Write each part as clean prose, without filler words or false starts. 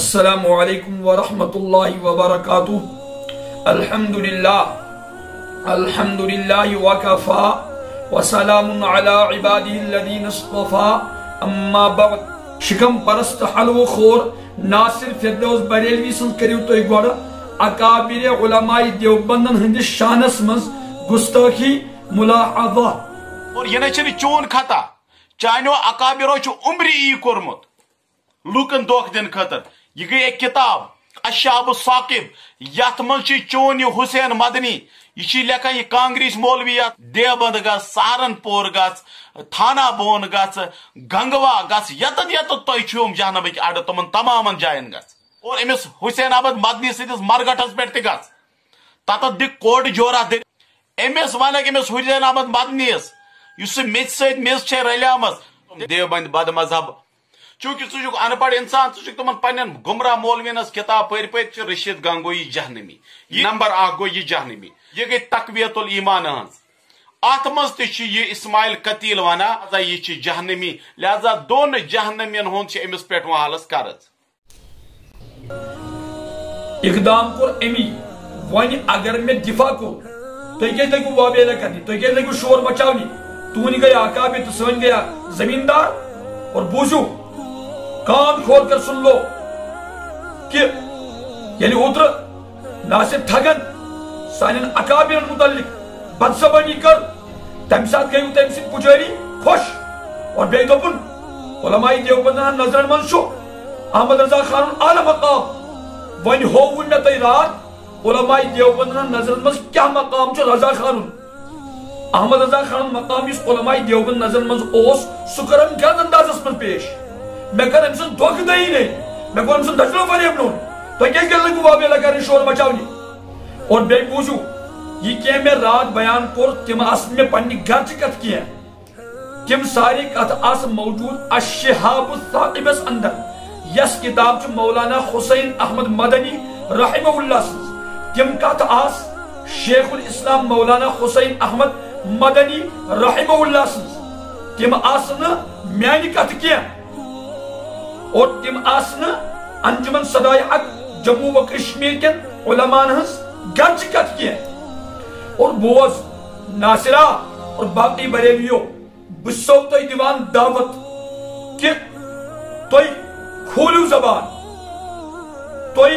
السلام علیکم ورحمۃ اللہ وبرکاتہ. الحمدللہ وکفا وسلام علی عبادہ الذین اصطفا اما بعد. شکم پرست حلوہ خور ناصر فردوس بریلوی سن کریو تو گوڑ اکابر علماء دیوبندن ہندس شانس مز گستاخی ملاحظہ. اور یہ نچن چون خطا چانو اکابرو چھ عمری ای کورمت لوکن دوک دن خطر. یہ گئی ایک کتاب الشہاب الثاقب یت من چون یہ حسین مدنی یہ لکھان یہ کانگریس مولویات دیوبند گس سہارنپور گس تھانہ بون گس گنگوا گس یتن یتن تھی چھوم جہنمک اڑ تمن تمام جائن گس. اور امس حسین احمد مدنی سندس مرگٹس پہ تک تت دک کوٹ جورا دک امس ونک امس حسین احمد مدنی اس میچ ست میز رلیام دیوبند بد مذہب چونکہ ثہ ان پڑھ انسان ثہ تمن پنن گمراہ مولوین کتاب پھر رشید گنگوئی جہنمی نمبر 1 گو یہ جہنمی. یہ گئی تقویت الایمان ہنز ات مز تہ یہ اسماعیل قتیل ونا یہ جہنمی لہذا دون جہنمین ہند امس پہ وحالس قرض. اقدام کور امی ون اگر میں دفاع کو تھی کیا لگو وابیلا کرنی تھی کیا لگو شور مچاونی تون گیا اکابر تو سن گیا زمیندار. اور بوزو کان کھول کر سن لو کہ یعنی اتر ناصر ٹھگن سانن اکابرن متعلق بدزبانی کر تم سات گئی تم سن پجاری خوش اور بے دپن علماء دیوبندن نظرن من شو احمد رضا خان اعلی مقام ون ہو میں تھی رات علماء دیوبندن نظرن من کیا مقام چھ رضا خان احمد رضا خان مقام اس علماء دیوبند نظرن من سہ کرن کیا اندازس من پیش میں کر امسن دھوکہ دہی نہیں میں کو امسن دجلو فریب نون تو کیا لگو وابیلا کرن شور مچاونی. اور بے بوزو یہ کیا میں رات بیان کور تم اصل میں پنی گھر کت کیا تم ساری کت اس موجود الشہاب الثاقبس اندر یس کتاب چھ مولانا حسین احمد مدنی رحمہ اللہ سن تم کت اس شیخ الاسلام مولانا حسین احمد مدنی رحمہ اللہ سن تم آسن میانی کت کیا اور تم آسن انجمن صدائے حق جموں و کشمیر کے علماء ہنس گرچ کت کیا. اور بوز ناصرہ اور باقی بریلیو بسو تو دیوان دعوت کہ تو کھولو زبان تو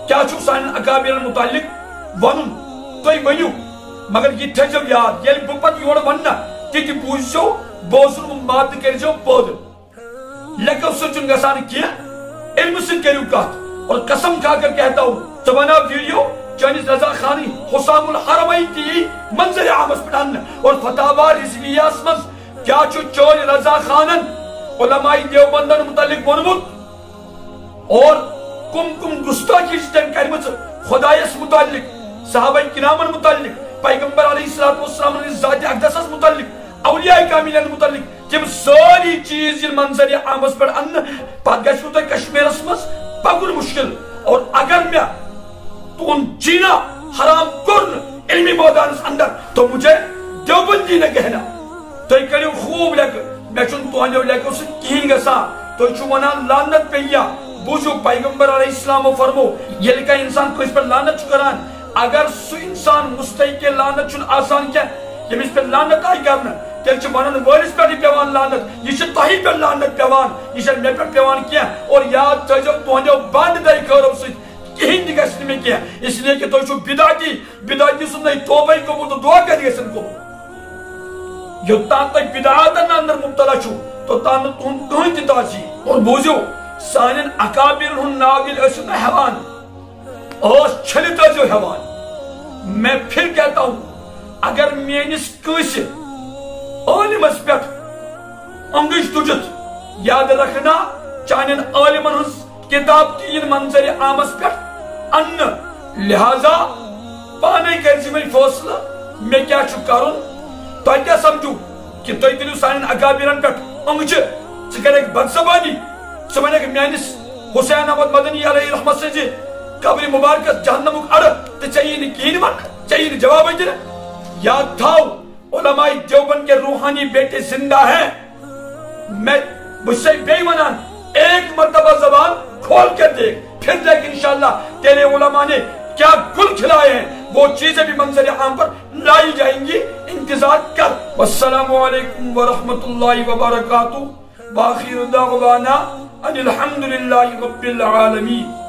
کیا چھو سان اکابر متعلق ونن تو ونیو مگر یہ تھجو یاد یل بپت یور وننا تی بوزو بوزن مات کرجو بود لکو سچن گسان کیا علم سے کریو کات. اور قسم کھا کر کہتا ہوں زبانہ ویڈیو چانیز رضا خانی حسام الحرمین کی منظر عامس پڑھن اور فتاوہ رضویہ اسمز کیا چھو چون رضا خانن علماء دیوبندن متعلق ونمت اور کم گستاخی جتن کرمت خدایس متعلق صحابہ کرامن متعلق پیغمبر علیہ السلام ذات اقدس متعلق اولیاء کاملین متعلق تم ساری چیز منظر عامس پر ان پت گھو تہ کشمیر مز پکن مشکل. اور اگر میں تون جینا حرام کرن علمی میدانس اندر تو مجھے دیوبندی نہ کہنا. تو کریو خوب لگ میں چون تہنو لگو سے کہین گسا تو چھو ونان لعنت پیا بوزو پیغمبر علیہ السلام فرمو یہ لکھا انسان کو اس پر لعنت چھ کران اگر سو انسان مستحق لعنت چون آسان کیا یہ اس پر لعنت آئی کرنا تیل چھ ونان وارث پر پیوان لعنت یہ چھ تہی پر لعنت پیوان یہ چھ میں پر پیوان کیا. اور یاد تھجو تہنو باند دائی کرو سے کہیں دیگا اس میں کیا اس لیے کہ تو چھو بدعاتی سن نہیں توبہ قبول تو دعا کر گئے سن کو جو تان تک بدعاتن اندر مبتلا چھو تو تان تون کہیں دیتا چی. اور بوزیو سانن اکابر ہن ناگل اسن حیوان اور چھلتا جو حیوان. میں پھر کہتا ہوں اگر مینس کس عالمس پہ انگش تجت یاد رکھنا چانن عالمن ہنس کتاب تین منظر عامس پہ ان لہذا پانے کرزی میں فیصلہ میں کیا چھو کرن تو کیا سمجھو کہ تو تلو سانن اکابرن پہ انگچ ثکر ایک بدزبانی سمجھنے کہ میانس حسین احمد مدنی علیہ رحمت سے جی قبر مبارکت جہنمک اڑ تو چاہیے نہیں کین من چاہیے نہیں جواب ہے جنہ یاد تھاؤ علماء دیوبند کے روحانی بیٹے زندہ ہیں. میں مجھ سے بے منان ایک مرتبہ انشاءاللہ تیرے علماء نے کیا گل کھلائے ہیں وہ چیزیں بھی منظر عام پر لائی جائیں گی، انتظار کر۔ والسلام علیکم ورحمۃ اللہ وبرکاتہ، وآخر دعوانا ان الحمدللہ رب العالمین۔